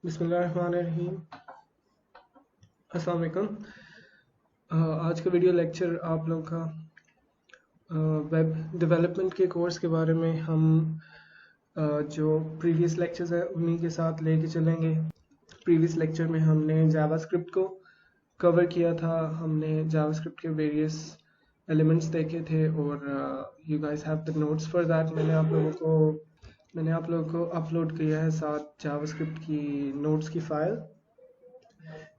बिस्मिल्लाहिर्रहमानिर्रहीम। अस्सलाम वालेकुम। आज का वीडियो लेक्चर आप लोगों का वेब डेवलपमेंट के कोर्स के बारे में हम जो प्रीवियस लेक्चर्स है उन्हीं के साथ लेके चलेंगे। प्रीवियस लेक्चर में हमने जावास्क्रिप्ट को कवर किया था, हमने जावास्क्रिप्ट के वेरियस एलिमेंट्स देखे थे और you guys have the notes for that. मैंने आप लोगों को अपलोड किया है साथ जावास्क्रिप्ट की नोट्स की file.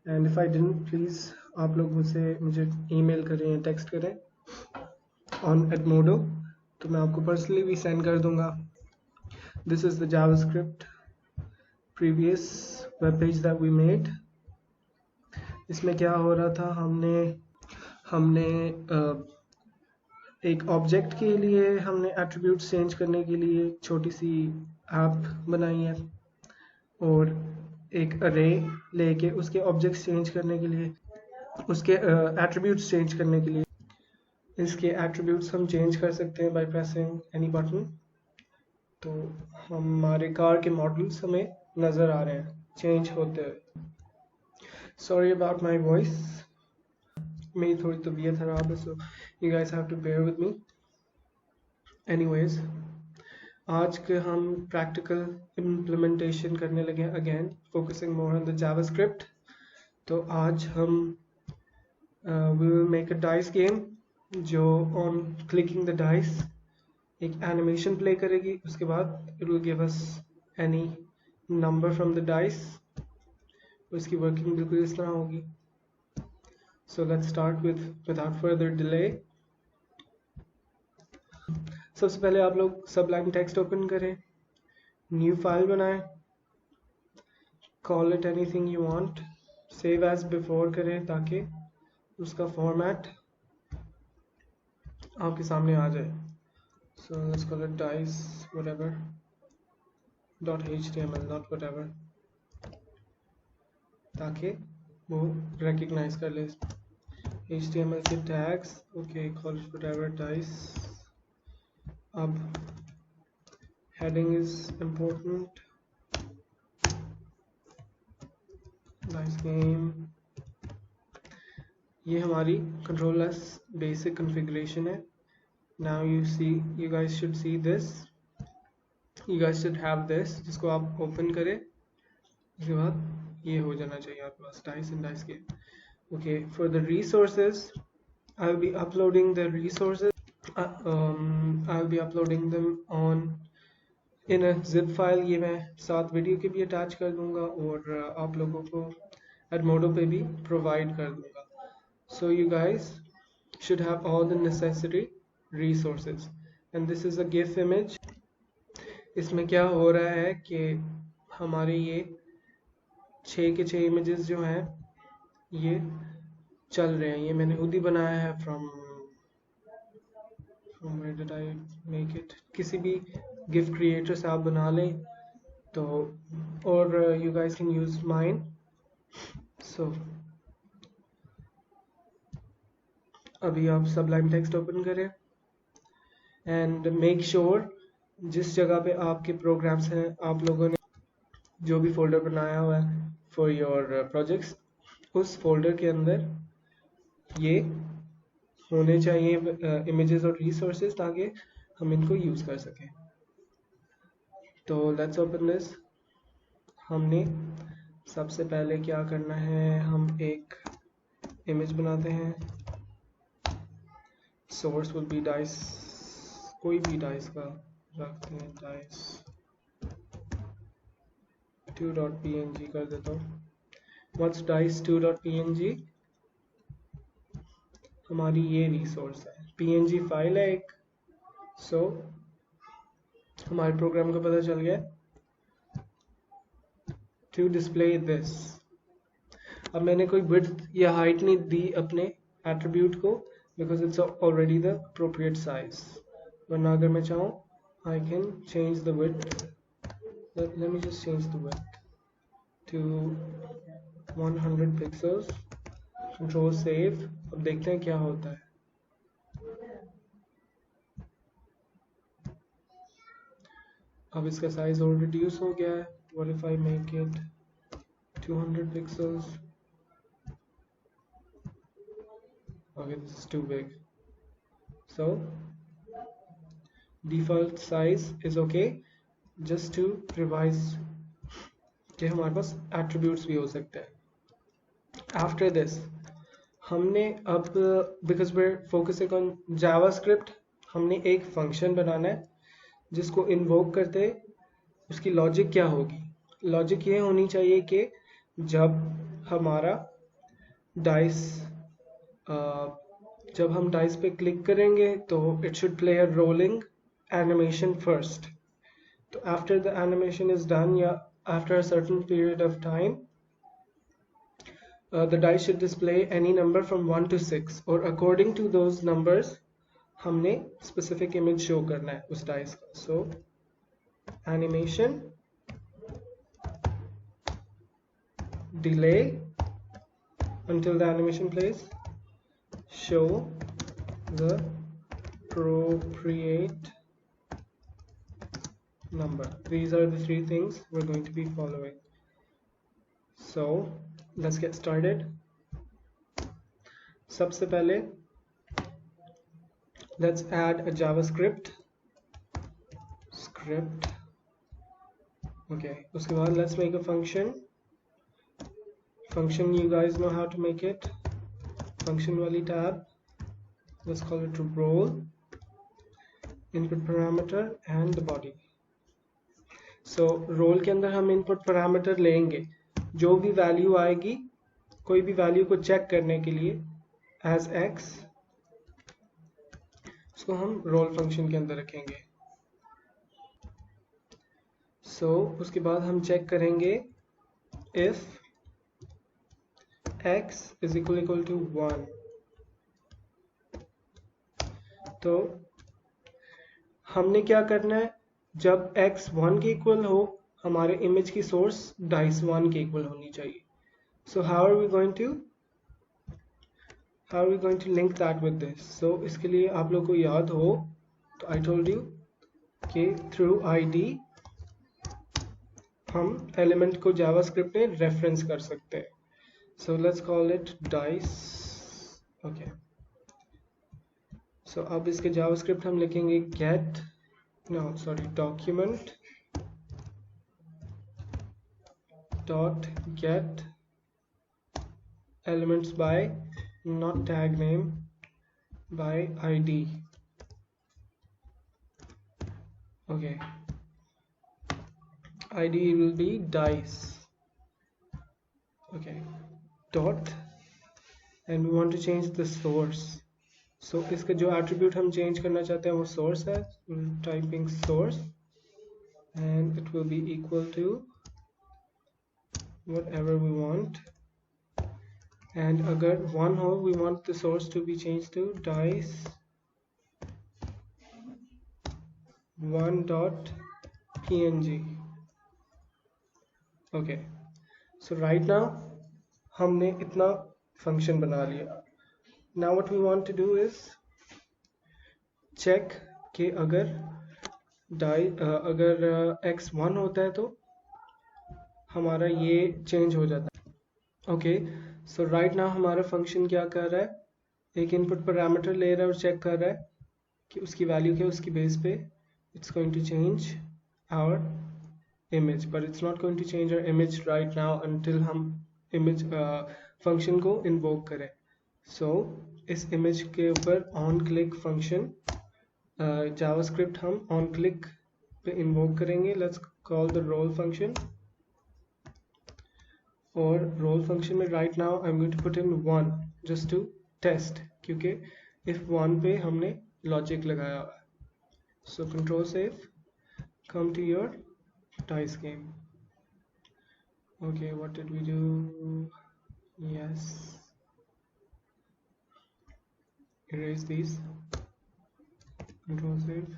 And if I didn't, please आप लोग मुझे ईमेल करें या टेक्स्ट करें ऑन एडमोडो, तो मैं आपको पर्सनली भी सेंड कर दूंगा। This is the JavaScript previous web page that we made. इसमें क्या हो रहा था, हमने एक ऑब्जेक्ट के लिए हमने एट्रीब्यूट्स चेंज करने के लिए एक छोटी सी ऐप बनाई है और एक अरे लेके उसके ऑब्जेक्ट्स चेंज करने के लिए, उसके एट्रीब्यूट्स चेंज करने के लिए इसके एट्रीब्यूट्स हम चेंज कर सकते हैं बाय प्रेसिंग एनी बटन। तो हमारे कार के मॉडल्स हमें नज़र आ रहे हैं चेंज होते हुए। सॉरी अबाउट माय वॉइस, मेरी थोड़ी तबीयत ख़राब है, so you guys have to bear with me. Anyways, आज के हम प्रैक्टिकल इम्प्लीमेंटेशन करने लगे again, focusing more on the JavaScript. तो आज हम we will make a dice game जो ऑन क्लिकिंग द डाइस एक एनिमेशन प्ले करेगी। उसके बाद it will give us any number from the dice. उसकी वर्किंग बिल्कुल इस तरह होगी। So let's start without further delay. सबसे पहले आप लोग सबलाइन टेक्स्ट ओपन करें, न्यू फाइल बनाएं, call it anything you want, save as before करें ताकि उसका फॉर्मेट आपके सामने आ जाए। So let's call it dice whatever .html, not whatever, ताकि वो recognize कर ले। HTML के tags, okay, call it whatever dice। अब heading is important, dice game। ये हमारी control s basic configuration है। Now you guys should see this, you guys should have this, जिसको आप open करें उसके बाद ये हो जाना चाहिए आपके पास dice and dice game। Okay, for the resources, I'll be uploading the resources. I'll be uploading them on in a zip file। ये मैं साथ वीडियो के भी अटैच कर दूंगा और आप लोगों को एडमोडो पे भी प्रोवाइड कर दूंगा। So you guys should have all the necessary resources and this is a GIF image। इसमें क्या हो रहा है कि हमारे ये 6 के 6 इमेजेस जो हैं ये चल रहे हैं। ये मैंने खुद ही बनाया है from where did I make it, किसी भी गिफ क्रिएटर से आप बना लें तो, और you guys can use mine। So अभी आप सबलाइन टेक्स्ट ओपन करें एंड मेक श्योर जिस जगह पे आपके प्रोग्राम्स हैं, आप लोगों ने जो भी फोल्डर बनाया हुआ है फॉर योर प्रोजेक्ट्स, उस फोल्डर के अंदर ये होने चाहिए इमेजेस और रिसोर्सेज ताकि हम इनको यूज कर सकें। तो लेट्स ओपन दिस। हमने सबसे पहले क्या करना है, हम एक इमेज बनाते हैं। सोर्स विल बी डाइस, कोई भी डाइस का रखते हैं, डाइस 2.png कर देता हूँ। What's dice 2.png? हमारी ये रिसोर्स है, png फाइल है एक। सो हमारे प्रोग्राम को पता चल गया टू डिस्प्ले दिस। अब मैंने कोई विड्थ या हाइट नहीं दी अपने एट्रीब्यूट को because it's already the appropriate size. वरना अगर मैं चाहूँ I can change the width. Let me just change the width to 100 pixels, control save. अब देखते हैं क्या होता है। अब इसका साइज और रिड्यूस हो गया है। What if I make it 200 pixels. Okay, this is too big. So default size is okay. Just to revise कि हमारे पास attributes भी हो सकते हैं. After this हमने अब because we're focusing on JavaScript, हमने एक फंक्शन बनाना है जिसको इन्वोक करते उसकी लॉजिक क्या होगी. लॉजिक ये होनी चाहिए कि जब हमारा डाइस जब हम डाइस पे क्लिक करेंगे तो it should play a rolling animation first. तो after the animation is done या after a certain period of time the dice should display any number from 1 to 6 और according to those numbers हमने specific image show करना है उस dice का. So animation delay until the animation plays, show the appropriate number. These are the three things we're going to be following. So let's get started. सबसे पहले let's add a JavaScript script. Okay, उसके बाद let's make a function. Function, you guys know how to make it. Function वाली tab, let's call it role, input parameter and the body. So role के अंदर हम input parameter लेंगे. जो भी value आएगी, कोई भी वैल्यू को चेक करने के लिए एज एक्स, उसको हम रोल फंक्शन के अंदर रखेंगे. सो उसके बाद हम चेक करेंगे if x is equal to 1. तो हमने क्या करना है, जब x 1 के इक्वल हो हमारे इमेज की सोर्स डाइस 1 के इक्वल होनी चाहिए. So how are we going to link that with this. So इसके लिए आप लोग को याद हो तो आई टोल्ड यू कि थ्रू आईडी हम एलिमेंट को जावास्क्रिप्ट में रेफरेंस कर सकते हैं. So let's call it dice. Okay, so अब इसके जावास्क्रिप्ट हम लिखेंगे document dot get elements by, not tag name, by id. Okay, id will be dice. Okay, dot, and we want to change the source. So इसका जो attribute हम change करना चाहते हैं वो source है. We're typing source and it will be equal to whatever we want, and अगर 1 हो we want the source to be changed to dice 1.png. okay, so right now हमने इतना function बना लिया. Now what we want to do is check कि अगर x 1 होता है तो हमारा ये चेंज हो जाता है. ओके, सो राइट नाउ हमारा फंक्शन क्या कर रहा है, एक इनपुट पैरामीटर ले रहा है और चेक कर रहा है कि उसकी वैल्यू क्या है. उसकी बेस पे it's going to change our image, but it's not going to change our image right now until हम इमेज फंक्शन को इन्वोक करें. सो इस इमेज के ऊपर ऑन क्लिक फंक्शन जावास्क्रिप्ट हम ऑन क्लिक पे इन्वोक करेंगे. Let's call the roll function. और रोल फंक्शन में right now I am going to put in 1 just to test, क्योंकि इफ 1 पे हमने लॉजिक लगाया हुआ है. So control save, come to your dice game. Okay, what did we do? Yes, erase these, control save.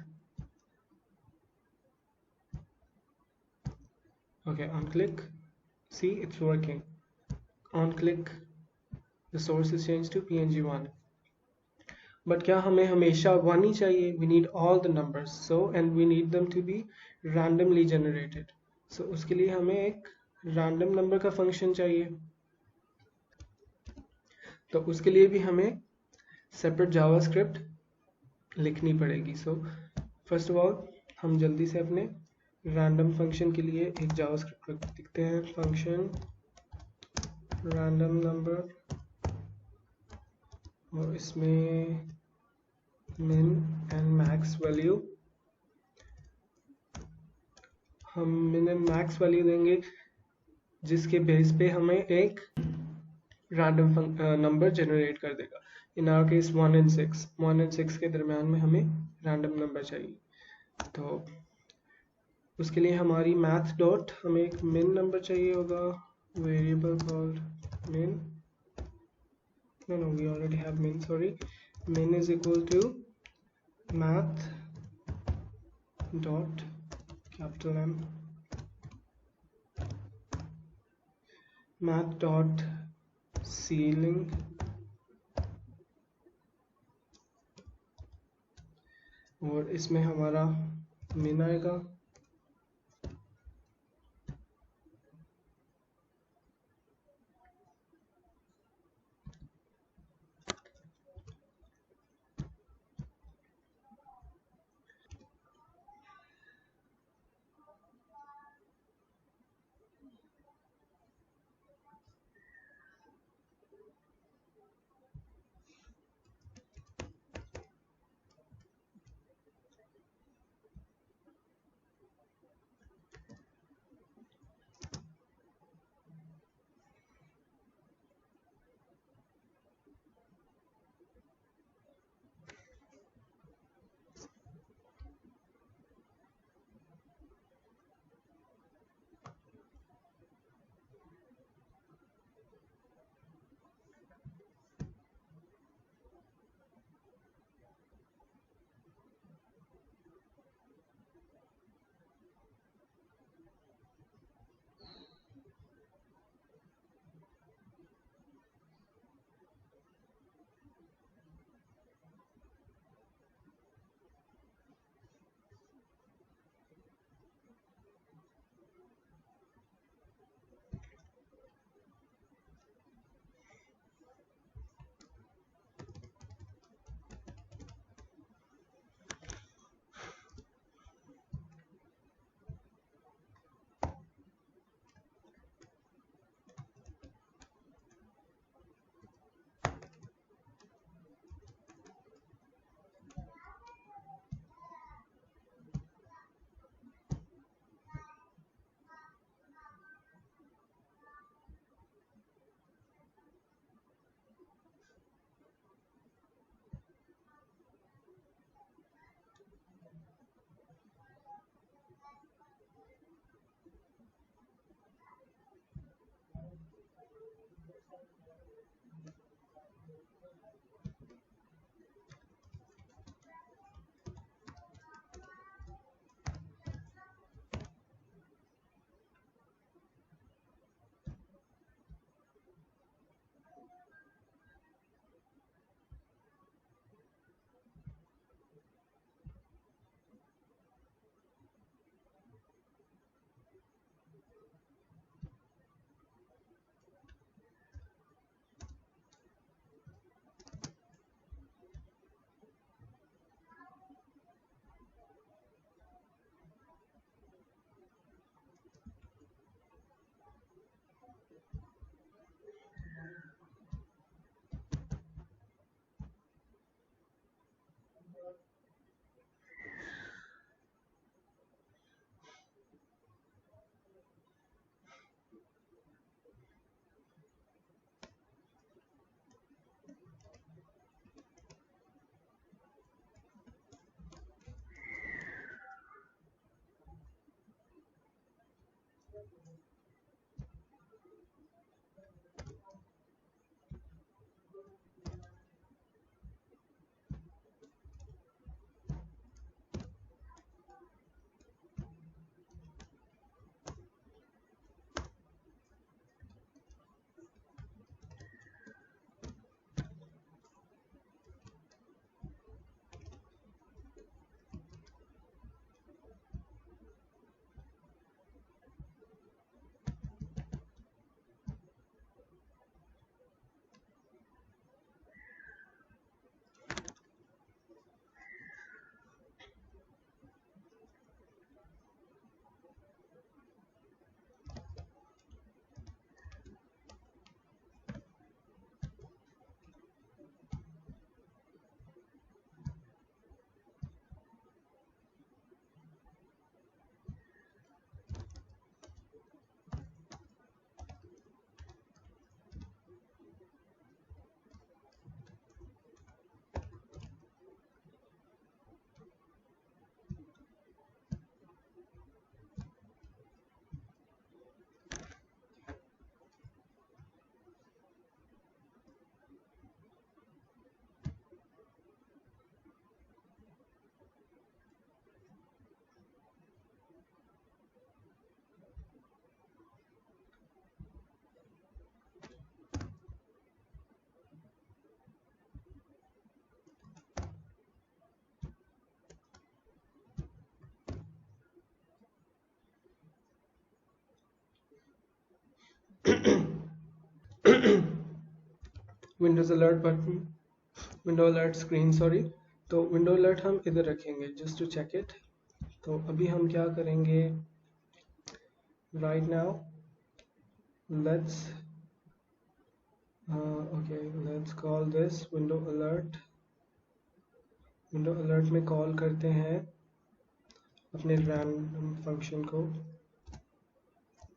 Okay, on click, see it's working. On click the source is changed to png1. but क्या हमें हमेशा 1 ही चाहिए? we need all the numbers, so and we need them to be randomly generated. so उसके लिए हमें एक random number का function चाहिए, तो उसके लिए भी हमें सेपरेट जावास्क्रिप्ट लिखनी पड़ेगी। सो फर्स्ट ऑफ ऑल हम जल्दी से अपने रैंडम फंक्शन के लिए एक जावास्क्रिप्ट लिखते हैं, फंक्शन रैंडम नंबर, और इसमें मिन एंड मैक्स वैल्यू, हम मिन एंड मैक्स वैल्यू देंगे जिसके बेस पे हमें एक रैंडम नंबर जनरेट कर देगा। In our case 1 and 6, 1 and 6 के दरम्यान में हमें रैंडम नंबर चाहिए। तो उसके लिए हमारी मैथ डॉट हमें एक मिन नंबर चाहिए होगा, वेरिएबल कॉल्ड मिन, no we already have min, sorry, min is equal to math dot capital M, math dot ceiling, और इसमें हमारा min आएगा। Windows alert button, window alert screen sorry. तो विंडो अलर्ट हम इधर रखेंगे जस्ट टू चेक इट। तो अभी हम क्या करेंगे, right now let's okay let's call this window alert. Window alert में कॉल करते हैं अपने रैंडम फंक्शन को,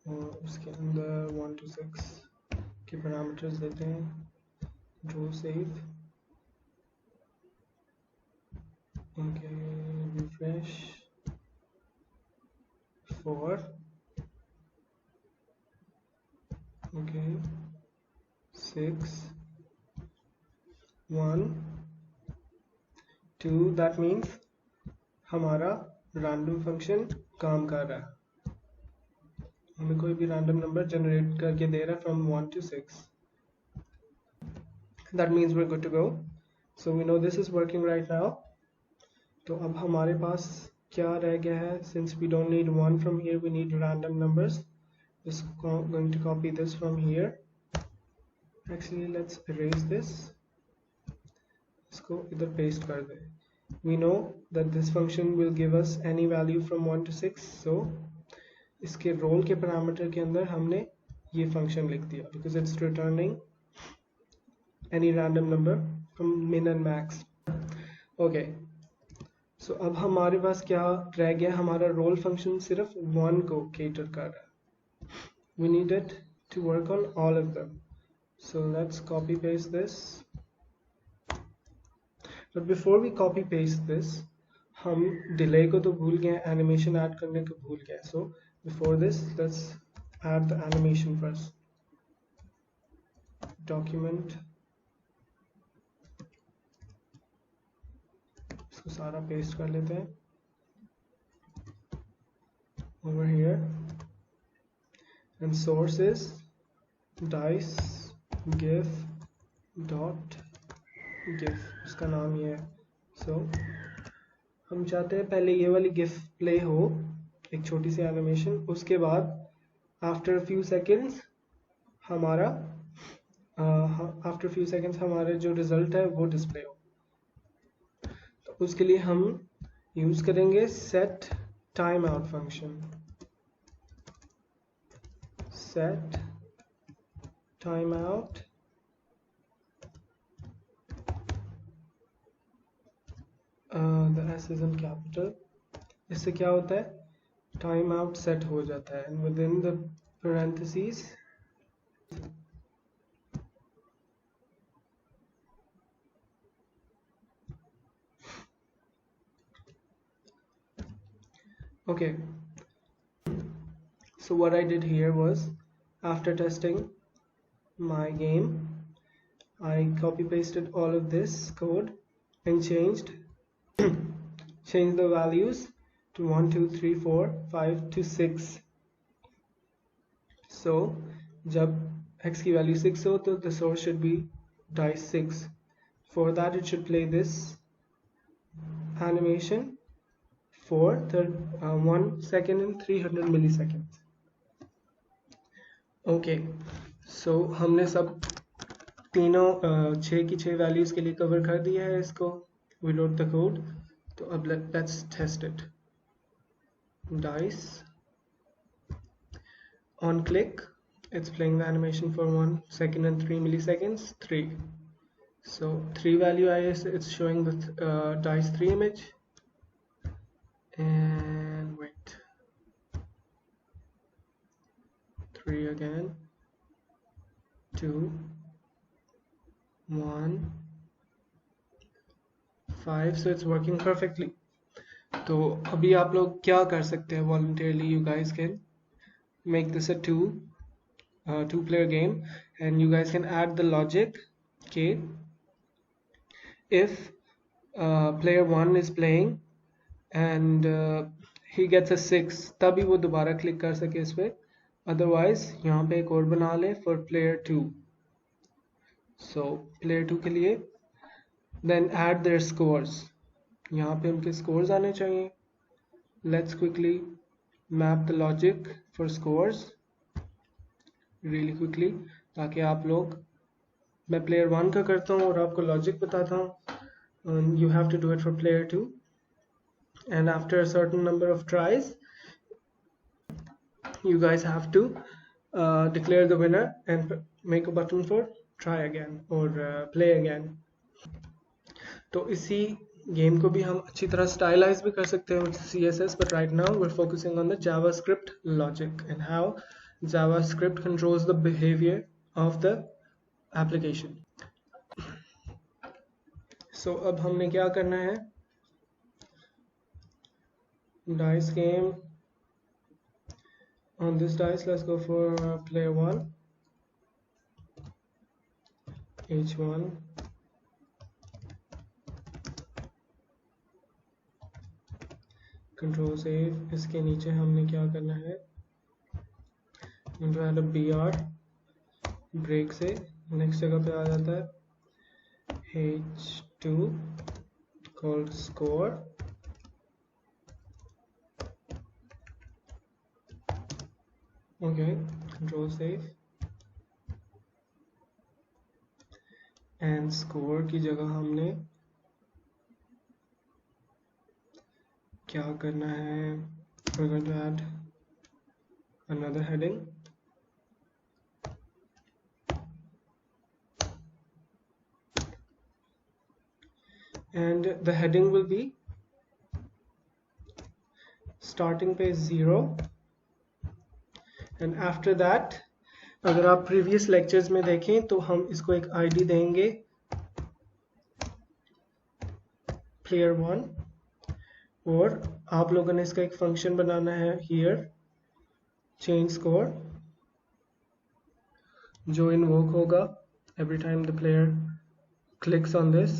और उसके अंदर 1 to 6 के पैरामीटर्स देते हैं, draw save, okay refresh 4, okay 6 1 2। That means हमारा रैंडम फंक्शन काम कर रहा है, हमें कोई भी रैंडम नंबर जनरेट करके दे रहा है from 1 to 6। That means we are good to go. So we know this is working right now. तो अब हमारे पास क्या रह गया है, since we don't need 1 from here, we need random numbers. just going to copy this from here, actually let's erase this, इसको इधर paste कर दे। we know that this function will give us any value from 1 to 6, so इसके role के parameter के अंदर हमने ये function लिख दिया because it's returning any random number from min and max। okay, so अब हमारे पास क्या रह गया, हमारा रोल फंक्शन सिर्फ 1 को cater कर रहा है। we need it to work on all of them, so let's copy paste this। but before we copy paste this, हम delay को तो भूल गए, animation add करने को भूल गए। so before this let's add the animation first। document, इसको सारा paste कर लेते हैं over here, and source is dice gif dot gif, उसका नाम ये है। so हम चाहते हैं पहले ये वाली गिफ प्ले हो, एक छोटी सी एनिमेशन, उसके बाद आफ्टर फ्यू सेकेंड्स हमारा जो रिजल्ट है वो डिस्प्ले हो। तो उसके लिए हम यूज करेंगे set time out function. Set time out the S is in capital। इससे क्या होता है, टाइम आउट सेट हो जाता है, and within the parentheses okay, so what I did here was, after testing my game, I copy pasted all of this code and changed the values to 1 2 3 4 5 to 6। so जब x की value 6 हो तो the source should be dice 6। for that it should play this animation for 1 second and 300 milliseconds। okay, so हमने सब तीनों 6 की 6 values के लिए कवर कर दिया है इसको। we wrote the code, तो अब let's test it। dice on click, it's playing the animation for 1 second and 3 milliseconds 3। so 3 value it's showing the dice 3 image, and wait 3 again 2 1 5। so it's working perfectly। तो अभी आप लोग क्या कर सकते हैं, voluntarily you guys can make this a two player game, and you guys can add the logic okay, if player 1 is playing and he gets a 6, तभी वो दोबारा क्लिक कर सके इस पे, otherwise यहाँ पे एक और बना ले for player 2। so player 2 के लिए then add their scores, यहाँ पे उनके scores आने चाहिए। let's quickly map the logic for scores really quickly, ताकि आप लोग मैं प्लेयर 1 का करता हूँ और आपको लॉजिक बताता हूँ. You have to do it for player 2, and after a certain number of tries you guys have to declare the winner and make a button for try again or play again. तो इसी game को भी हम अच्छी तरह stylise भी कर सकते हैं with CSS, but right now we're focusing on the JavaScript logic and how JavaScript controls the behavior of the application. So अब हमने क्या करना है, dice game. On this dice, let's go for player 1, H1, control save. इसके नीचे हमने क्या करना है, into add a BR, break से next जगह पे आ जाता है H2 called score. Okay, control save, and score की जगह हमने क्या करना है, we're going to add another heading, and the heading will be starting page 0, and after that अगर आप previous lectures में देखें तो हम इसको एक ID देंगे player 1, और आप लोगों ने इसका एक फंक्शन बनाना है here change score, जो इन्वोक होगा every time the player clicks on this,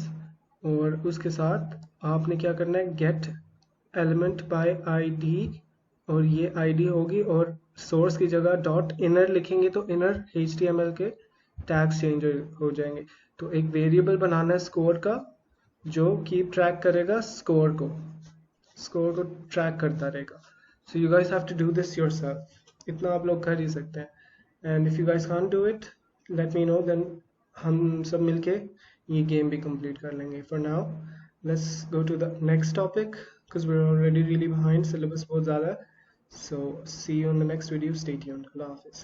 और उसके साथ आपने क्या करना है get element by ID, और ये ID होगी, और सोर्स की जगह डॉट इनर लिखेंगे तो इनर HTML के टैग्स चेंज हो जाएंगे. तो एक वेरिएबल बनाना है स्कोर का जो कीप ट्रैक करेगा स्कोर को ट्रैक करता रहेगा. So you guys have to do this yourself. इतना आप लोग कर ही सकते हैं. And if you guys can't do it, let me know, then हम सब मिलके ये गेम भी कंप्लीट कर लेंगे. For now let's go to the next topic because we're already really behind, syllabus बहुत ज़्यादा है. So see you in the next video. Stay tuned. Allah Hafiz.